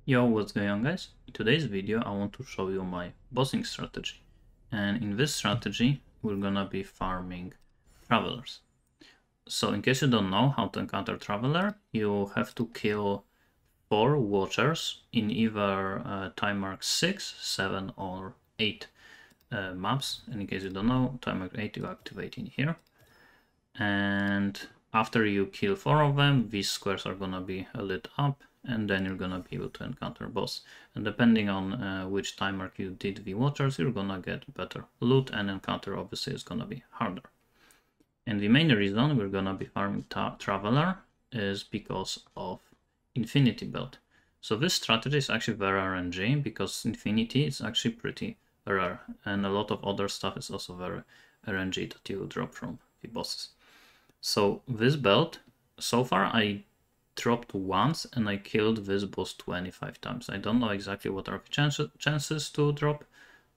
Yo, what's going on, guys? In today's video I want to show you my bossing strategy, and in this strategy we're gonna be farming travelers. So in case you don't know how to encounter traveler, you have to kill 4 watchers in either time mark 6, 7 or 8 maps, and in case you don't know, time mark 8 you activate in here, and after you kill 4 of them, these squares are gonna be lit up, and then you're gonna be able to encounter boss. And depending on which time mark you did the watchers, you're gonna get better loot, and encounter obviously is gonna be harder. And the main reason we're gonna be farming Traveler is because of Infinity build. So this strategy is actually very RNG, because Infinity is actually pretty rare, and a lot of other stuff is also very RNG that you drop from the bosses. So this build, so far I dropped once and I killed this boss 25 times. I don't know exactly what are the chances to drop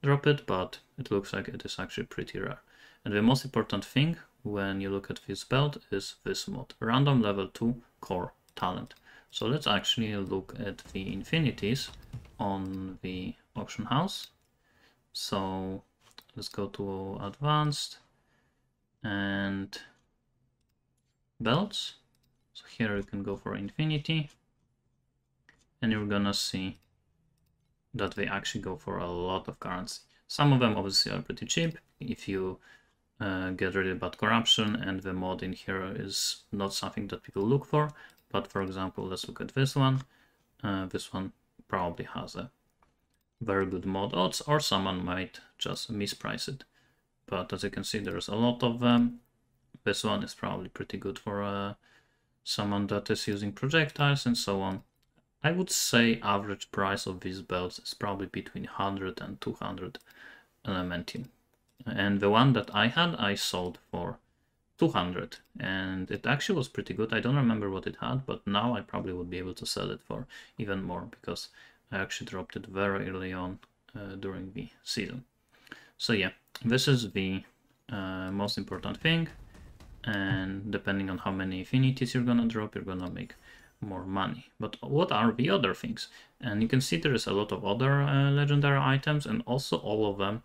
it, but it looks like it is actually pretty rare. And the most important thing when you look at this build is this mod, random level 2 core talent. So let's actually look at the infinities on the auction house. So let's go to advanced and belts. So here you can go for infinity, and you're gonna see that they actually go for a lot of currency. Some of them obviously are pretty cheap if you get rid of bad corruption, and the mod in here is not something that people look for. But for example, let's look at this one. This one probably has a very good mod odds, or someone might just misprice it. But as you can see, there's a lot of them. This one is probably pretty good for someone that is using projectiles and so on. I would say average price of these belts is probably between 100 and 200 elementium. And the one that I had, I sold for 200, and it actually was pretty good. I don't remember what it had, but now I probably would be able to sell it for even more, because I actually dropped it very early on during the season. So yeah, this is the most important thing. And depending on how many infinities you're gonna drop, you're gonna make more money. But what are the other things? And you can see there is a lot of other legendary items, and also all of them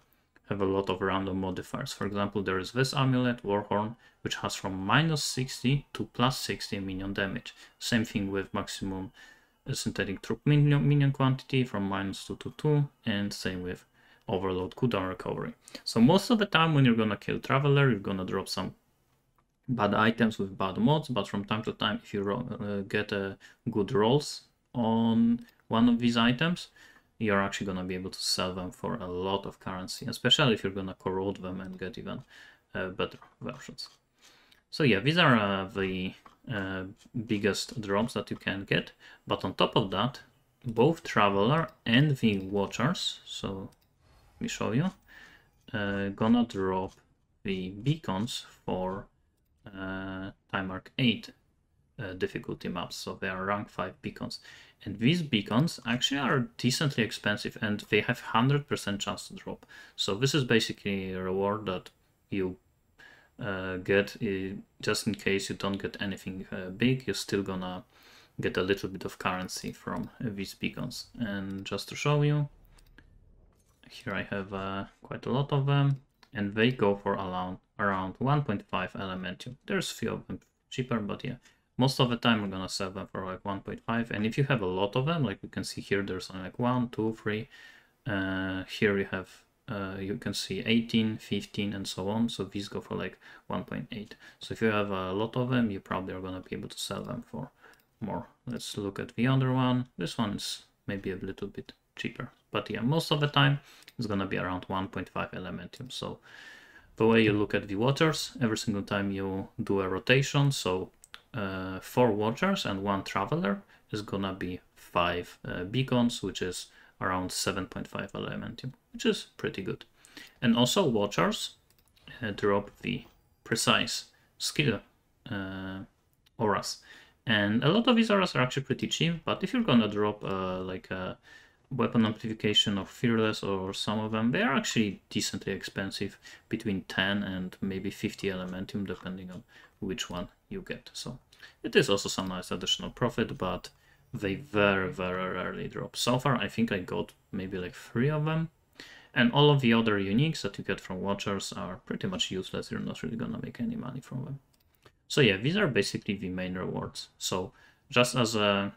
have a lot of random modifiers. For example, there is this amulet, Warhorn, which has from -60 to +60 minion damage. Same thing with maximum synthetic troop minion quantity from -2 to 2, and same with overload cooldown recovery. So most of the time when you're gonna kill Traveler, you're gonna drop some bad items with bad mods, but from time to time, if you get good rolls on one of these items, you're actually going to be able to sell them for a lot of currency, especially if you're going to corrode them and get even better versions. So yeah, these are the biggest drops that you can get, but on top of that, both Traveler and the Watchers, so let me show you, gonna drop the beacons for time mark 8 difficulty maps, so they are rank 5 beacons, and these beacons actually are decently expensive, and they have 100% chance to drop. So this is basically a reward that you get just in case you don't get anything big. You're still gonna get a little bit of currency from these beacons. And just to show you, here I have quite a lot of them, and they go for around 1.5 elementium. There's a few of them cheaper, but yeah, most of the time we're gonna sell them for like 1.5. And if you have a lot of them, like you can see here, there's only like 1, 2, 3. Here you have, you can see 18, 15, and so on. So these go for like 1.8. So if you have a lot of them, you probably are gonna be able to sell them for more. Let's look at the other one. This one is maybe a little bit cheaper, but yeah, most of the time it's gonna be around 1.5 elementium. So the way you look at the watchers, every single time you do a rotation, so 4 watchers and 1 traveler is gonna be 5 beacons, which is around 7.5 elementium, which is pretty good. And also watchers drop the precise skill auras, and a lot of these auras are actually pretty cheap, but if you're gonna drop like a weapon amplification or fearless, or some of them, they are actually decently expensive, between 10 and maybe 50 elementium, depending on which one you get. So it is also some nice additional profit, but they very, very rarely drop. So far, I think I got maybe like 3 of them. And all of the other uniques that you get from Watchers are pretty much useless. You're not really gonna make any money from them. So yeah, these are basically the main rewards. So just as a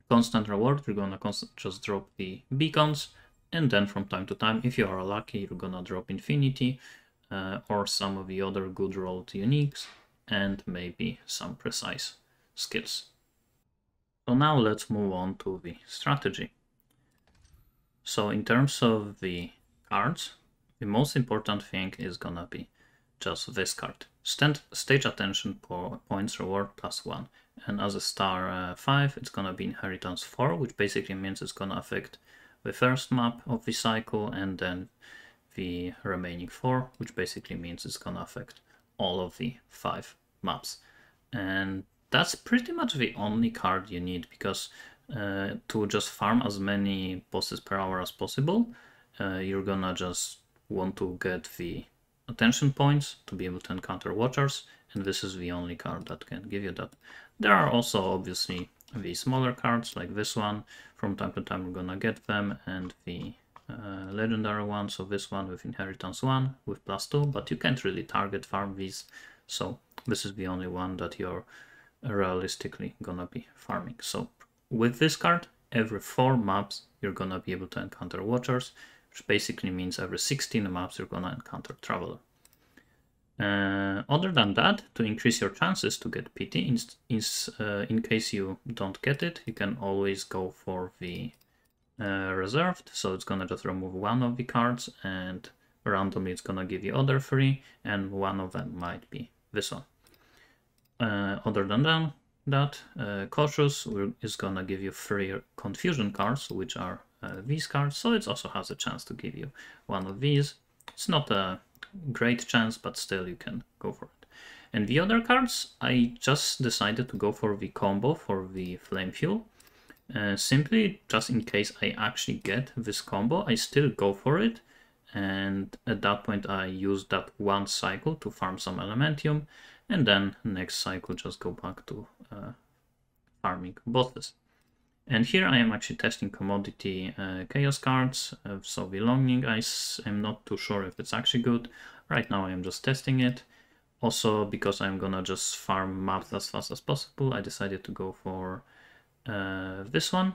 constant reward, you're gonna just drop the beacons, and then from time to time, if you are lucky, you're gonna drop Infinity or some of the other good rolled uniques, and maybe some precise skills. So now let's move on to the strategy. So in terms of the cards, the most important thing is gonna be just this card. Stage attention points reward +1. And as a star 5, it's gonna be inheritance 4, which basically means it's gonna affect the first map of the cycle and then the remaining 4, which basically means it's gonna affect all of the 5 maps. And that's pretty much the only card you need, because to just farm as many bosses per hour as possible, you're gonna just want to get the attention points to be able to encounter Watchers, and this is the only card that can give you that. There are also obviously the smaller cards like this one. From time to time we're gonna get them, and the legendary one, so this one with inheritance 1 with +2, but you can't really target farm these, so this is the only one that you're realistically gonna be farming. So with this card, every 4 maps you're gonna be able to encounter Watchers, which basically means every 16 maps you're gonna encounter Traveler. Other than that, to increase your chances to get pity, in case you don't get it, you can always go for the reserved, so it's gonna just remove 1 of the cards, and randomly it's gonna give you other 3, and one of them might be this one. Other than that, Cautious is gonna give you 3 confusion cards, which are these cards, so it also has a chance to give you 1 of these. It's not a great chance, but still you can go for it. And the other cards, I just decided to go for the combo for the Flame Fuel. Simply just in case I actually get this combo, I still go for it, and at that point I use that 1 cycle to farm some Elementium, and then next cycle just go back to farming bosses. And here I am actually testing commodity chaos cards, so the Longing I'm not too sure if it's actually good. Right now I am just testing it. Also, because I'm gonna just farm maps as fast as possible, I decided to go for this one.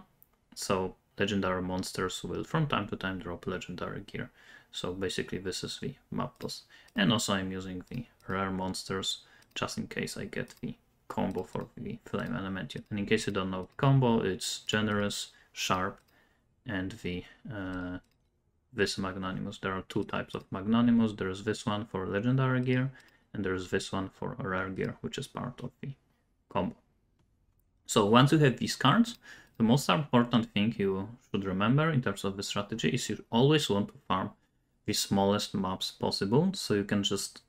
So legendary monsters will from time to time drop legendary gear. So basically this is the map boss. And also I'm using the rare monsters just in case I get the combo for the Flame Elementium. And in case you don't know the combo, it's Generous, Sharp, and the this Magnanimous. There are 2 types of Magnanimous. There's this one for legendary gear, and there's this one for rare gear, which is part of the combo. So once you have these cards, the most important thing you should remember in terms of the strategy is you always want to farm the smallest maps possible, so you can just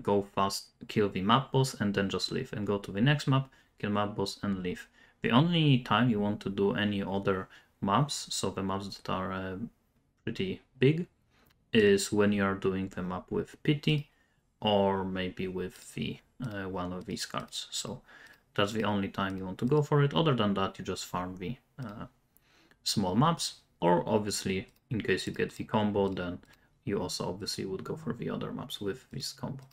go fast, kill the map boss, and then just leave, and go to the next map, kill map boss, and leave. The only time you want to do any other maps, so the maps that are pretty big, is when you are doing the map with pity, or maybe with the one of these cards. So that's the only time you want to go for it. Other than that, you just farm the small maps, or obviously in case you get the combo, then you also obviously would go for the other maps with this combo.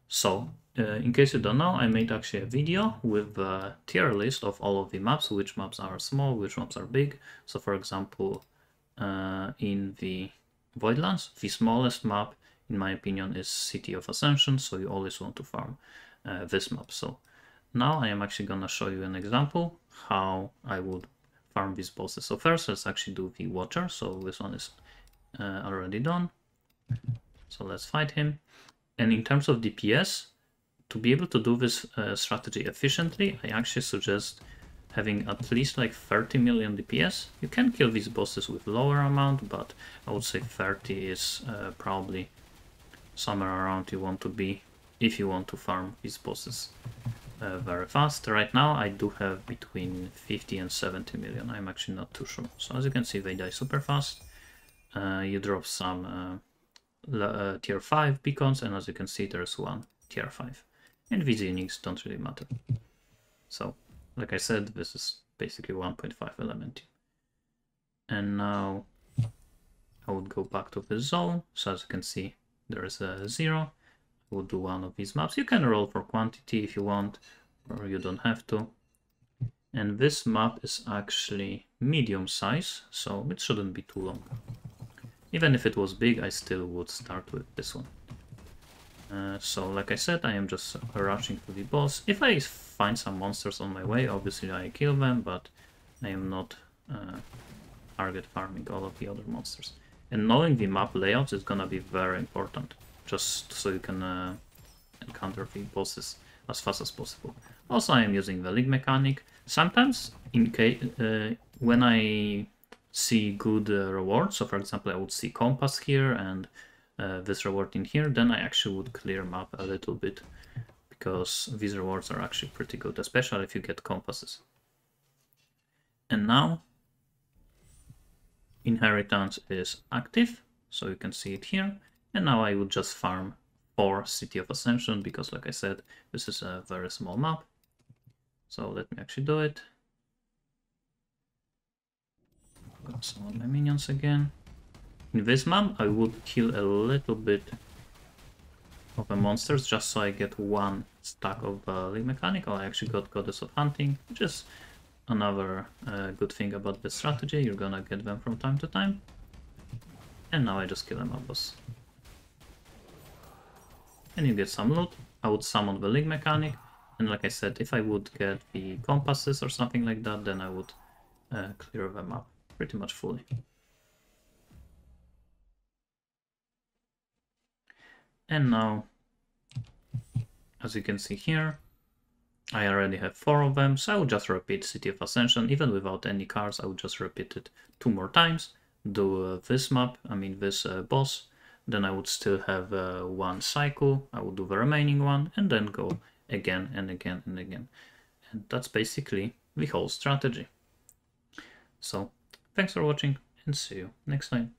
So in case you don't know, I made actually a video with a tier list of all of the maps, which maps are small, which maps are big. So for example, in the Voidlands, the smallest map in my opinion is City of Ascension, so you always want to farm this map. So now I am actually gonna show you an example how I would farm these bosses. So first let's actually do the Watcher, so this one is already done. So let's fight him. And in terms of DPS, to be able to do this strategy efficiently, I actually suggest having at least like 30 million DPS. You can kill these bosses with lower amount, but I would say 30 is probably somewhere around you want to be if you want to farm these bosses very fast. Right now I do have between 50 and 70 million. I'm actually not too sure. So as you can see, they die super fast. You drop some tier 5 beacons, and as you can see, there's one tier 5. And these uniques don't really matter. So, like I said, this is basically 1.5 element. And now I would go back to the zone. So as you can see, there is a 0. I would do one of these maps. You can roll for quantity if you want, or you don't have to. And this map is actually medium size, so it shouldn't be too long. Even if it was big, I still would start with this one. So like I said, I am just rushing to the boss. If I find some monsters on my way, obviously I kill them, but I am not target farming all of the other monsters. And knowing the map layouts is gonna be very important, just so you can encounter the bosses as fast as possible. Also, I am using the league mechanic. Sometimes, in case when I see good rewards, so for example, I would see compass here and this reward in here, then I actually would clear map a little bit, because these rewards are actually pretty good, especially if you get compasses. And now inheritance is active, so you can see it here. And now I would just farm for City of Ascension, because like I said, this is a very small map. So let me actually do it. Got some of my minions again. In this map, I would kill a little bit of the monsters just so I get one stack of league mechanic. I actually got Goddess of Hunting, which is another good thing about this strategy. You're gonna get them from time to time. And now I just kill them up, boss. And you get some loot. I would summon the league mechanic. And like I said, if I would get the compasses or something like that, then I would clear them up pretty much fully. And now, as you can see here, I already have 4 of them, so I would just repeat City of Ascension. Even without any cards, I would just repeat it 2 more times. Do this map, this boss. Then I would still have 1 cycle. I would do the remaining one, and then go again and again and again. And that's basically the whole strategy. So, thanks for watching, and see you next time.